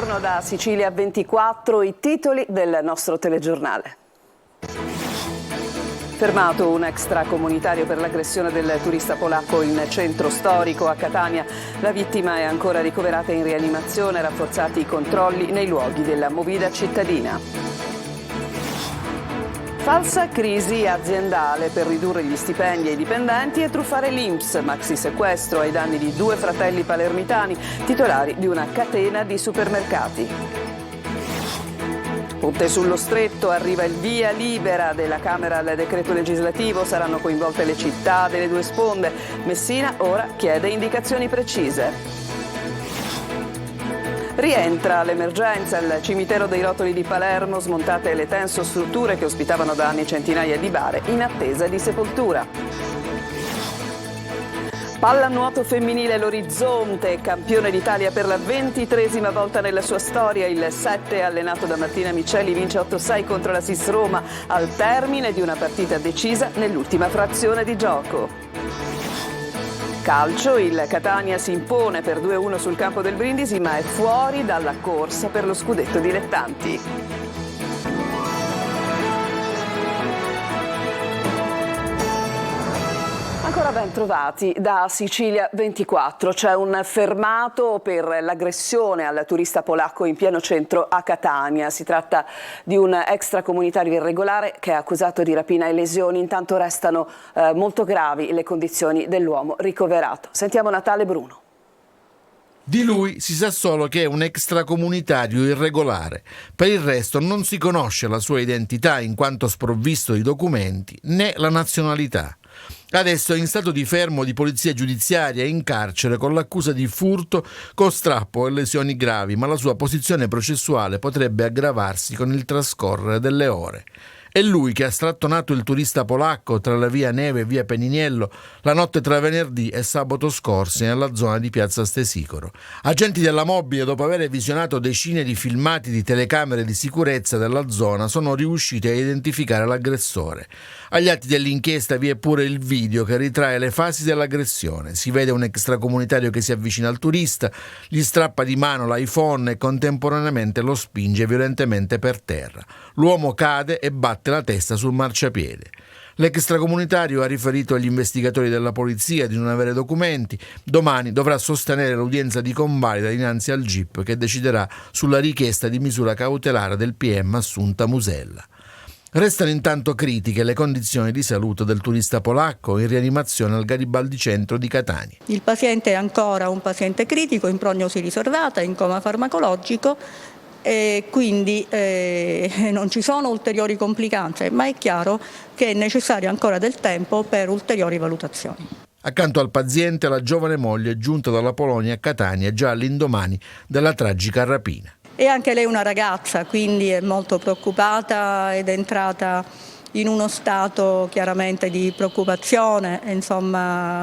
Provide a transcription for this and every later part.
Buongiorno da Sicilia 24, i titoli del nostro telegiornale. Fermato un extracomunitario per l'aggressione del turista polacco in centro storico a Catania. La vittima è ancora ricoverata in rianimazione, rafforzati i controlli nei luoghi della movida cittadina. Falsa crisi aziendale per ridurre gli stipendi ai dipendenti e truffare l'INPS, maxi sequestro ai danni di 2 fratelli palermitani, titolari di una catena di supermercati. Ponte sullo Stretto, arriva il via libera della Camera al decreto legislativo, saranno coinvolte le città delle 2 sponde. Messina ora chiede indicazioni precise. Rientra l'emergenza, il cimitero dei Rotoli di Palermo, smontate le tensostrutture che ospitavano da anni centinaia di bare in attesa di sepoltura. Pallanuoto femminile l'Orizzonte, campione d'Italia per la 23esima volta nella sua storia. Il 7, allenato da Martina Miceli, vince 8-6 contro la SIS Roma al termine di una partita decisa nell'ultima frazione di gioco. Calcio, il Catania si impone per 2-1 sul campo del Brindisi, ma è fuori dalla corsa per lo scudetto dilettanti. Ancora ben trovati da Sicilia 24. C'è un fermato per l'aggressione al turista polacco in pieno centro a Catania. Si tratta di un extracomunitario irregolare che è accusato di rapina e lesioni. Intanto restano molto gravi le condizioni dell'uomo ricoverato. Sentiamo Natale Bruno. Di lui si sa solo che è un extracomunitario irregolare. Per il resto non si conosce la sua identità in quanto sprovvisto di documenti né la nazionalità. Adesso è in stato di fermo di polizia giudiziaria e in carcere con l'accusa di furto con strappo e lesioni gravi, ma la sua posizione processuale potrebbe aggravarsi con il trascorrere delle ore. È lui che ha strattonato il turista polacco tra la via Neve e via Peniniello la notte tra venerdì e sabato scorsi nella zona di piazza Stesicoro. Agenti della Mobile, dopo aver visionato decine di filmati di telecamere di sicurezza della zona, sono riusciti a identificare l'aggressore. Agli atti dell'inchiesta vi è pure il video che ritrae le fasi dell'aggressione. Si vede un extracomunitario che si avvicina al turista, gli strappa di mano l'iPhone e contemporaneamente lo spinge violentemente per terra. L'uomo cade e batte la testa sul marciapiede. L'extracomunitario ha riferito agli investigatori della polizia di non avere documenti. Domani dovrà sostenere l'udienza di convalida dinanzi al GIP che deciderà sulla richiesta di misura cautelare del PM Assunta Musella. Restano intanto critiche le condizioni di salute del turista polacco in rianimazione al Garibaldi Centro di Catania. Il paziente è ancora un paziente critico, in prognosi riservata, in coma farmacologico e quindi non ci sono ulteriori complicanze, ma è chiaro che è necessario ancora del tempo per ulteriori valutazioni. Accanto al paziente la giovane moglie giunta dalla Polonia a Catania già all'indomani della tragica rapina. E anche lei è una ragazza, quindi è molto preoccupata ed è entrata in uno stato chiaramente di preoccupazione, insomma.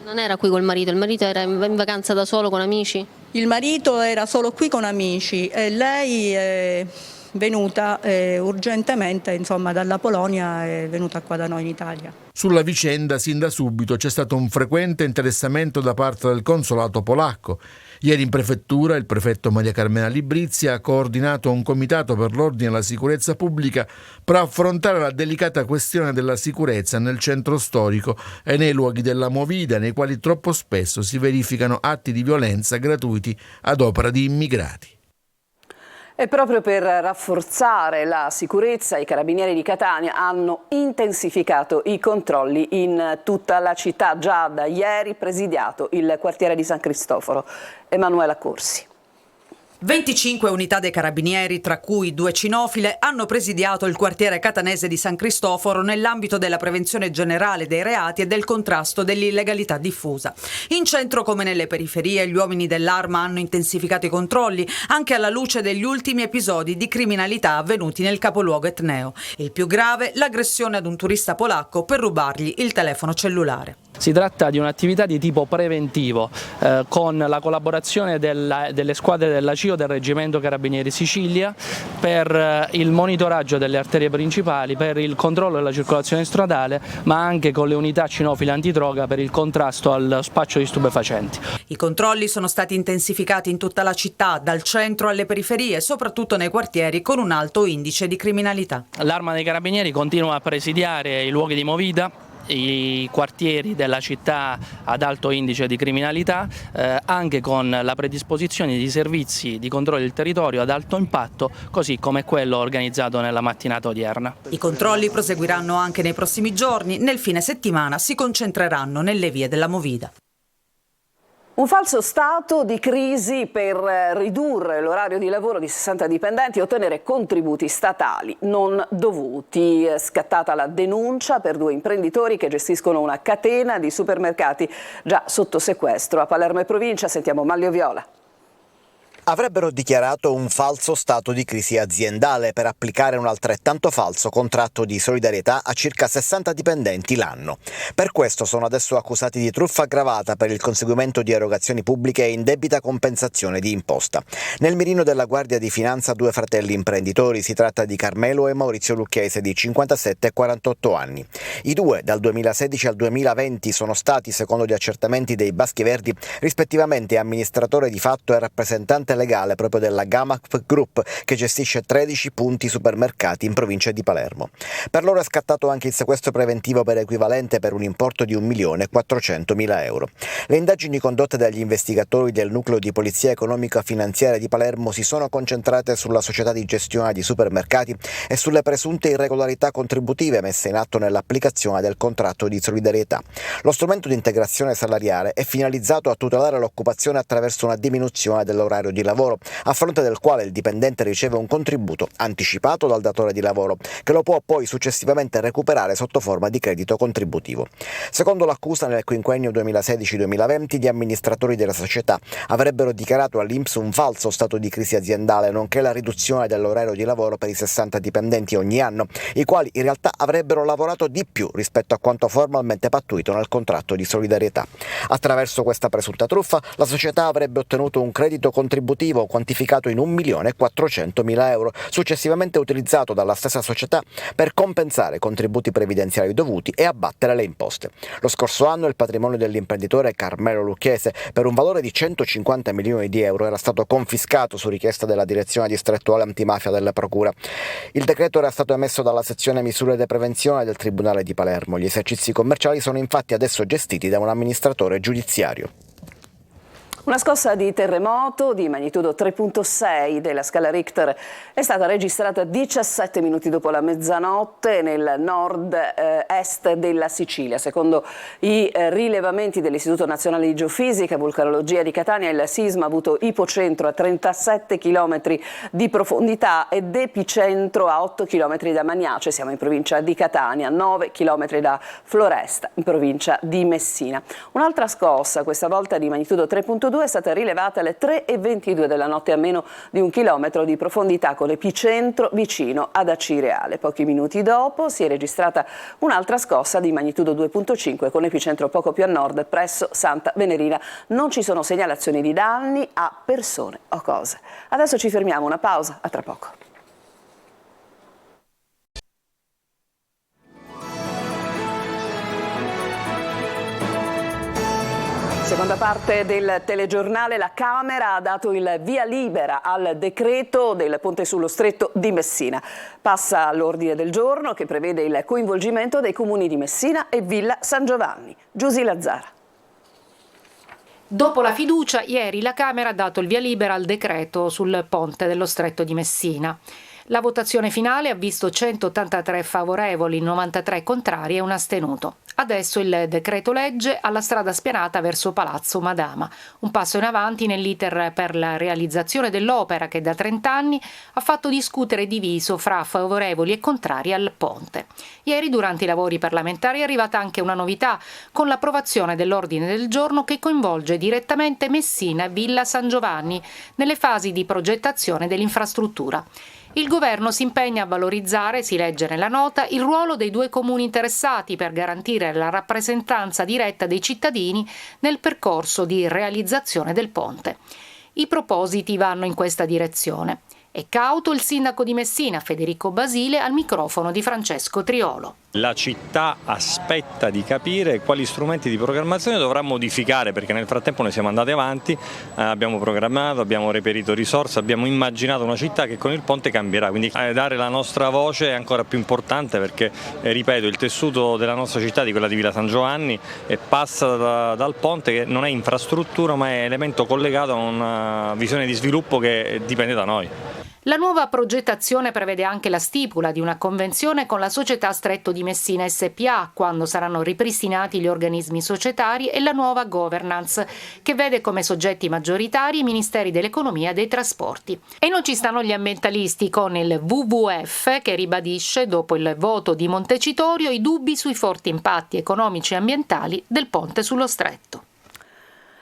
Non era qui col marito, il marito era in vacanza da solo con amici? Il marito era solo qui con amici e lei è venuta urgentemente dalla Polonia, è venuta qua da noi in Italia. Sulla vicenda sin da subito c'è stato un frequente interessamento da parte del consolato polacco. Ieri in prefettura il prefetto Maria Carmena Librizia ha coordinato un comitato per l'ordine e la sicurezza pubblica per affrontare la delicata questione della sicurezza nel centro storico e nei luoghi della movida, nei quali troppo spesso si verificano atti di violenza gratuiti ad opera di immigrati. E proprio per rafforzare la sicurezza i carabinieri di Catania hanno intensificato i controlli in tutta la città. Già da ieri presidiato il quartiere di San Cristoforo. Emanuela Corsi. 25 unità dei carabinieri, tra cui 2 cinofile, hanno presidiato il quartiere catanese di San Cristoforo nell'ambito della prevenzione generale dei reati e del contrasto dell'illegalità diffusa. In centro come nelle periferie gli uomini dell'Arma hanno intensificato i controlli anche alla luce degli ultimi episodi di criminalità avvenuti nel capoluogo etneo. Il più grave, l'aggressione ad un turista polacco per rubargli il telefono cellulare. Si tratta di un'attività di tipo preventivo con la collaborazione delle squadre della CIO del Reggimento Carabinieri Sicilia per il monitoraggio delle arterie principali, per il controllo della circolazione stradale, ma anche con le unità cinofile antidroga per il contrasto al spaccio di stupefacenti. I controlli sono stati intensificati in tutta la città, dal centro alle periferie, soprattutto nei quartieri con un alto indice di criminalità. L'Arma dei Carabinieri continua a presidiare i luoghi di movida, i quartieri della città ad alto indice di criminalità, anche con la predisposizione di servizi di controllo del territorio ad alto impatto, così come quello organizzato nella mattinata odierna. I controlli proseguiranno anche nei prossimi giorni, nel fine settimana si concentreranno nelle vie della Movida. Un falso stato di crisi per ridurre l'orario di lavoro di 60 dipendenti e ottenere contributi statali non dovuti. È scattata la denuncia per 2 imprenditori che gestiscono una catena di supermercati già sotto sequestro a Palermo e provincia. Sentiamo Maglio Viola. Avrebbero dichiarato un falso stato di crisi aziendale per applicare un altrettanto falso contratto di solidarietà a circa 60 dipendenti l'anno. Per questo sono adesso accusati di truffa aggravata per il conseguimento di erogazioni pubbliche e indebita compensazione di imposta. Nel mirino della Guardia di Finanza 2 fratelli imprenditori, si tratta di Carmelo e Maurizio Lucchese di 57 e 48 anni. I due dal 2016 al 2020 sono stati, secondo gli accertamenti dei Baschi Verdi, rispettivamente amministratore di fatto e rappresentante legale proprio della Gamap Group, che gestisce 13 punti supermercati in provincia di Palermo. Per loro è scattato anche il sequestro preventivo per equivalente per un importo di 1.400.000 euro. Le indagini condotte dagli investigatori del nucleo di polizia economica finanziaria di Palermo si sono concentrate sulla società di gestione di supermercati e sulle presunte irregolarità contributive messe in atto nell'applicazione del contratto di solidarietà. Lo strumento di integrazione salariale è finalizzato a tutelare l'occupazione attraverso una diminuzione dell'orario di lavoro, a fronte del quale il dipendente riceve un contributo anticipato dal datore di lavoro, che lo può poi successivamente recuperare sotto forma di credito contributivo. Secondo l'accusa, nel quinquennio 2016-2020 gli amministratori della società avrebbero dichiarato all'INPS un falso stato di crisi aziendale, nonché la riduzione dell'orario di lavoro per i 60 dipendenti ogni anno, i quali in realtà avrebbero lavorato di più rispetto a quanto formalmente pattuito nel contratto di solidarietà. Attraverso questa presunta truffa, la società avrebbe ottenuto un credito contributivo quantificato in 1.400.000 euro, successivamente utilizzato dalla stessa società per compensare contributi previdenziali dovuti e abbattere le imposte. Lo scorso anno il patrimonio dell'imprenditore Carmelo Lucchese, per un valore di 150 milioni di euro, era stato confiscato su richiesta della direzione distrettuale antimafia della Procura. Il decreto era stato emesso dalla sezione misure di prevenzione del Tribunale di Palermo. Gli esercizi commerciali sono infatti adesso gestiti da un amministratore giudiziario. Una scossa di terremoto di magnitudo 3.6 della scala Richter è stata registrata 17 minuti dopo la mezzanotte nel nord-est della Sicilia. Secondo i rilevamenti dell'Istituto Nazionale di Geofisica e Vulcanologia di Catania, il sisma ha avuto ipocentro a 37 km di profondità ed epicentro a 8 km da Magnace, siamo in provincia di Catania, 9 km da Floresta, in provincia di Messina. Un'altra scossa, questa volta di magnitudo 3.2, è stata rilevata alle 3:22 della notte a meno di 1 chilometro di profondità, con l'epicentro vicino ad Acireale. Pochi minuti dopo si è registrata un'altra scossa di magnitudo 2.5 con epicentro poco più a nord presso Santa Venerina. Non ci sono segnalazioni di danni a persone o cose. Adesso ci fermiamo, una pausa, a tra poco. Seconda parte del telegiornale, la Camera ha dato il via libera al decreto del ponte sullo stretto di Messina. Passa all'ordine del giorno che prevede il coinvolgimento dei comuni di Messina e Villa San Giovanni. Giusy Lazzara. Dopo la fiducia, ieri la Camera ha dato il via libera al decreto sul ponte dello stretto di Messina. La votazione finale ha visto 183 favorevoli, 93 contrari e un astenuto. Adesso il decreto legge alla strada spianata verso Palazzo Madama, un passo in avanti nell'iter per la realizzazione dell'opera che da 30 anni ha fatto discutere diviso fra favorevoli e contrari al ponte. Ieri, durante i lavori parlamentari, è arrivata anche una novità, con l'approvazione dell'ordine del giorno che coinvolge direttamente Messina e Villa San Giovanni nelle fasi di progettazione dell'infrastruttura. Il governo si impegna a valorizzare, si legge nella nota, il ruolo dei due comuni interessati per garantire garantire la rappresentanza diretta dei cittadini nel percorso di realizzazione del ponte. I propositi vanno in questa direzione. È cauto il sindaco di Messina, Federico Basile, al microfono di Francesco Triolo. La città aspetta di capire quali strumenti di programmazione dovrà modificare, perché nel frattempo noi siamo andati avanti, abbiamo programmato, abbiamo reperito risorse, abbiamo immaginato una città che con il ponte cambierà, quindi dare la nostra voce è ancora più importante perché, ripeto, il tessuto della nostra città, di quella di Villa San Giovanni, passa dal ponte, che non è infrastruttura ma è elemento collegato a una visione di sviluppo che dipende da noi. La nuova progettazione prevede anche la stipula di una convenzione con la società Stretto di Messina SpA quando saranno ripristinati gli organismi societari e la nuova governance, che vede come soggetti maggioritari i Ministeri dell'Economia e dei Trasporti. E non ci stanno gli ambientalisti, con il WWF che ribadisce, dopo il voto di Montecitorio, i dubbi sui forti impatti economici e ambientali del ponte sullo Stretto.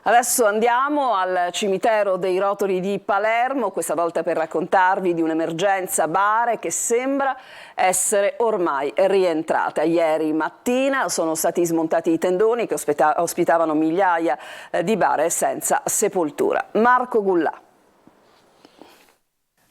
Adesso andiamo al cimitero dei Rotoli di Palermo, questa volta per raccontarvi di un'emergenza bare che sembra essere ormai rientrata. Ieri mattina sono stati smontati i tendoni che ospitavano migliaia di bare senza sepoltura. Marco Gullà.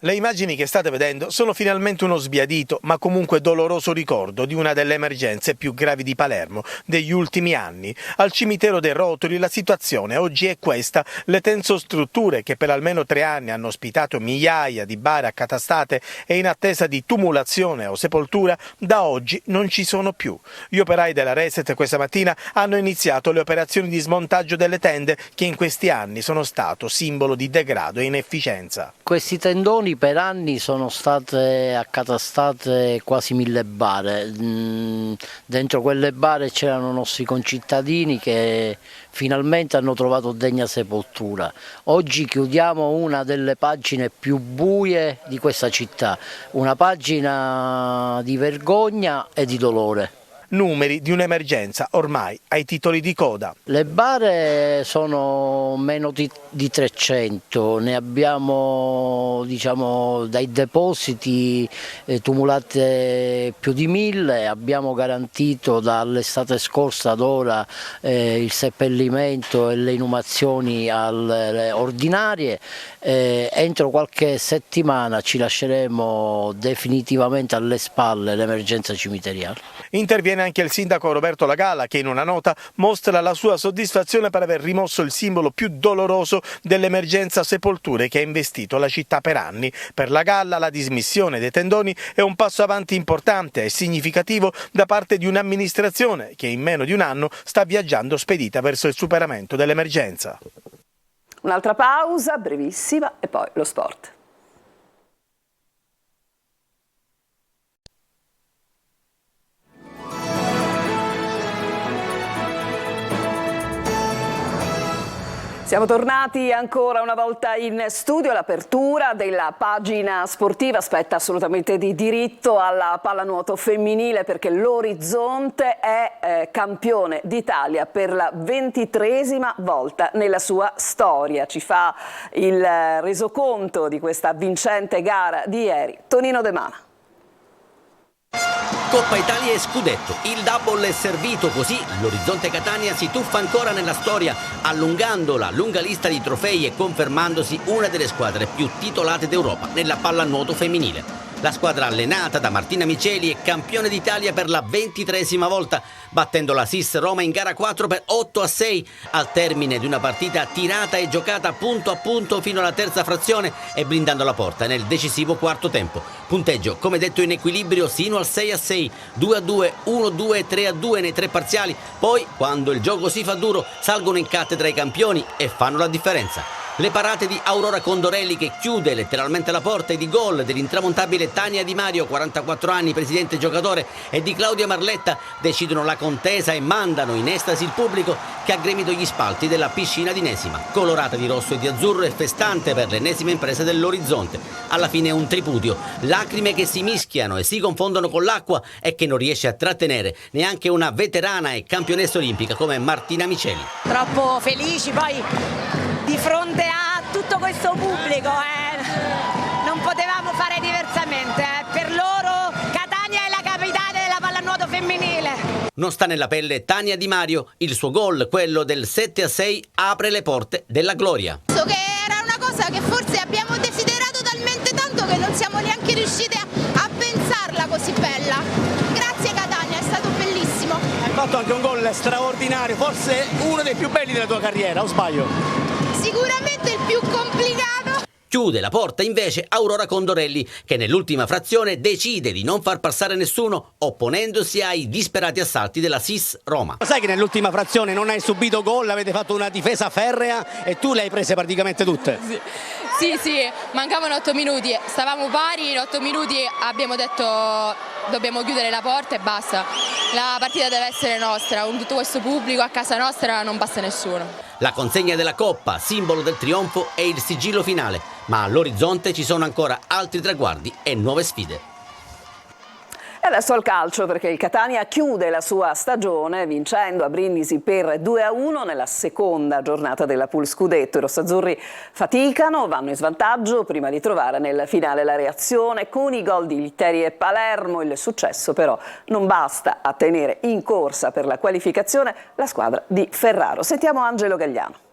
Le immagini che state vedendo sono finalmente uno sbiadito, ma comunque doloroso ricordo di una delle emergenze più gravi di Palermo degli ultimi anni. Al cimitero dei Rotoli la situazione oggi è questa: le tensostrutture che per almeno 3 anni hanno ospitato migliaia di bare accatastate e in attesa di tumulazione o sepoltura, da oggi non ci sono più. Gli operai della Reset questa mattina hanno iniziato le operazioni di smontaggio delle tende che in questi anni sono stato simbolo di degrado e inefficienza. Questi tendoni per anni sono state accatastate quasi 1000 bare. Dentro quelle bare c'erano nostri concittadini che finalmente hanno trovato degna sepoltura. Oggi chiudiamo una delle pagine più buie di questa città, una pagina di vergogna e di dolore. Numeri di un'emergenza ormai ai titoli di coda. Le bare sono meno di 300, ne abbiamo dai depositi tumulate più di 1000, abbiamo garantito dall'estate scorsa ad ora il seppellimento e le inumazioni ordinarie. Entro qualche settimana ci lasceremo definitivamente alle spalle l'emergenza cimiteriale. Interviene anche il sindaco Roberto Lagalla, che in una nota mostra la sua soddisfazione per aver rimosso il simbolo più doloroso dell'emergenza sepolture che ha investito la città per anni. Per Lagalla la dismissione dei tendoni è un passo avanti importante e significativo da parte di un'amministrazione che in meno di un anno sta viaggiando spedita verso il superamento dell'emergenza. Un'altra pausa brevissima e poi lo sport. Siamo tornati ancora una volta in studio. L'apertura della pagina sportiva aspetta assolutamente di diritto alla pallanuoto femminile, perché l'Orizzonte è campione d'Italia per la 23esima volta nella sua storia. Ci fa il resoconto di questa vincente gara di ieri Tonino De Mana. Coppa Italia e scudetto, il double è servito, così l'Orizzonte Catania si tuffa ancora nella storia, allungando la lunga lista di trofei e confermandosi una delle squadre più titolate d'Europa nella pallanuoto femminile. La squadra allenata da Martina Miceli è campione d'Italia per la 23esima volta, battendo la SIS Roma in gara 4 per 8-6 al termine di una partita tirata e giocata punto a punto fino alla terza frazione e blindando la porta nel decisivo quarto tempo. Punteggio, come detto, in equilibrio sino al 6-6, 2-2, 1-2 e 3-2 nei 3 parziali. Poi, quando il gioco si fa duro, salgono in cattedra i campioni e fanno la differenza. Le parate di Aurora Condorelli, che chiude letteralmente la porta, e di gol dell'intramontabile Tania Di Mario, 44 anni, presidente giocatore, e di Claudia Marletta decidono la contesa e mandano in estasi il pubblico, che ha gremito gli spalti della piscina di Nesima, colorata di rosso e di azzurro e festante per l'ennesima impresa dell'Orizzonte. Alla fine è un tripudio, lacrime che si mischiano e si confondono con l'acqua e che non riesce a trattenere neanche una veterana e campionessa olimpica come Martina Miceli. Troppo felici poi di fronte a tutto questo pubblico, non potevamo fare diversamente. Per loro Catania è la capitale della pallanuoto femminile. Non sta nella pelle Tania Di Mario, il suo gol, quello del 7-6, apre le porte della gloria. Che era una cosa che forse abbiamo desiderato talmente tanto che non siamo neanche riusciti a pensarla così bella. Grazie Catania, è stato bellissimo. Hai fatto anche un gol straordinario, forse uno dei più belli della tua carriera, o sbaglio? Sicuramente il più complicato. Chiude la porta invece Aurora Condorelli, che nell'ultima frazione decide di non far passare nessuno, opponendosi ai disperati assalti della SIS Roma. Sai che nell'ultima frazione non hai subito gol, avete fatto una difesa ferrea e tu le hai prese praticamente tutte? Sì, mancavano 8 minuti, stavamo pari, in 8 minuti abbiamo detto dobbiamo chiudere la porta e basta. La partita deve essere nostra, con tutto questo pubblico a casa nostra non basta nessuno. La consegna della Coppa, simbolo del trionfo, è il sigillo finale, ma all'orizzonte ci sono ancora altri traguardi e nuove sfide. E adesso al calcio, perché il Catania chiude la sua stagione vincendo a Brindisi per 2-1 nella seconda giornata della Pool Scudetto. I rossazzurri faticano, vanno in svantaggio prima di trovare nel finale la reazione con i gol di Litteri e Palermo. Il successo però non basta a tenere in corsa per la qualificazione la squadra di Ferraro. Sentiamo Angelo Gagliano.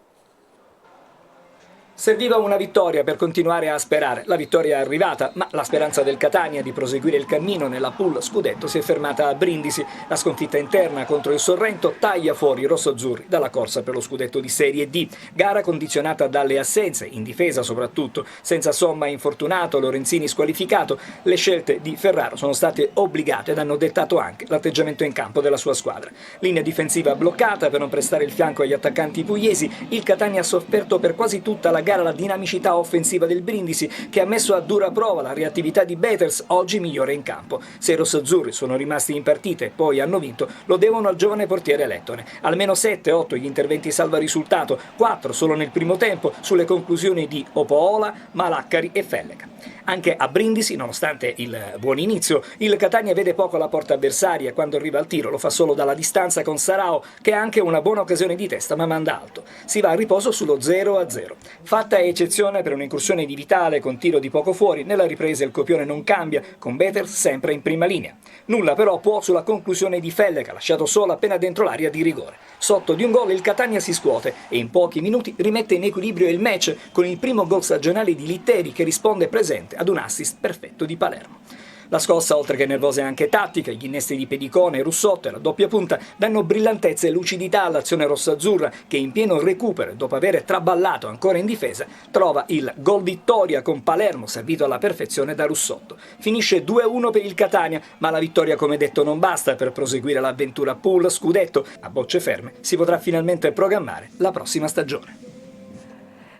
Serviva una vittoria per continuare a sperare. La vittoria è arrivata, ma la speranza del Catania di proseguire il cammino nella Pool Scudetto si è fermata a Brindisi. La sconfitta interna contro il Sorrento taglia fuori i rossoazzurri dalla corsa per lo scudetto di Serie D. Gara condizionata dalle assenze, in difesa soprattutto. Senza Somma infortunato, Lorenzini squalificato, le scelte di Ferraro sono state obbligate ed hanno dettato anche l'atteggiamento in campo della sua squadra. Linea difensiva bloccata per non prestare il fianco agli attaccanti pugliesi. Il Catania ha sofferto per quasi tutta la gara la dinamicità offensiva del Brindisi, che ha messo a dura prova la reattività di Beters, oggi migliore in campo. Se i rossazzurri sono rimasti in partita e poi hanno vinto, lo devono al giovane portiere Lettone. Almeno 7-8 gli interventi salva risultato, 4 solo nel primo tempo, sulle conclusioni di Opoola, Malaccari e Felleca. Anche a Brindisi, nonostante il buon inizio, il Catania vede poco la porta avversaria. Quando arriva al tiro lo fa solo dalla distanza con Sarao, che ha anche una buona occasione di testa ma manda alto. Si va a riposo sullo 0-0. Fatta eccezione per un'incursione di Vitale con tiro di poco fuori, nella ripresa il copione non cambia, con Beters sempre in prima linea. Nulla però può sulla conclusione di Felleca, lasciato solo appena dentro l'area di rigore. Sotto di un gol il Catania si scuote e in pochi minuti rimette in equilibrio il match con il primo gol stagionale di Litteri, che risponde presente ad un assist perfetto di Palermo. La scossa, oltre che nervosa, è anche tattica. Gli innesti di Pedicone, Russotto e la doppia punta danno brillantezza e lucidità all'azione rossazzurra, che in pieno recupero, dopo aver traballato ancora in difesa, trova il gol vittoria con Palermo servito alla perfezione da Russotto. Finisce 2-1 per il Catania, ma la vittoria, come detto, non basta per proseguire l'avventura Pool Scudetto. A bocce ferme si potrà finalmente programmare la prossima stagione.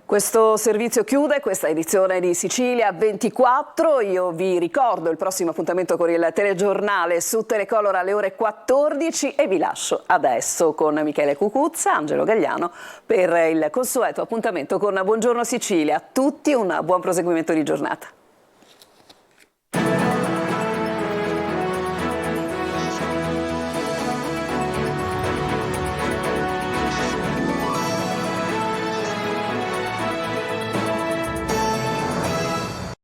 Questo servizio chiude questa edizione di Sicilia 24. Io vi ricordo il prossimo appuntamento con il telegiornale su Telecolor alle ore 14 e vi lascio adesso con Michele Cucuzza, Angelo Gagliano per il consueto appuntamento con Buongiorno Sicilia. A tutti un buon proseguimento di giornata.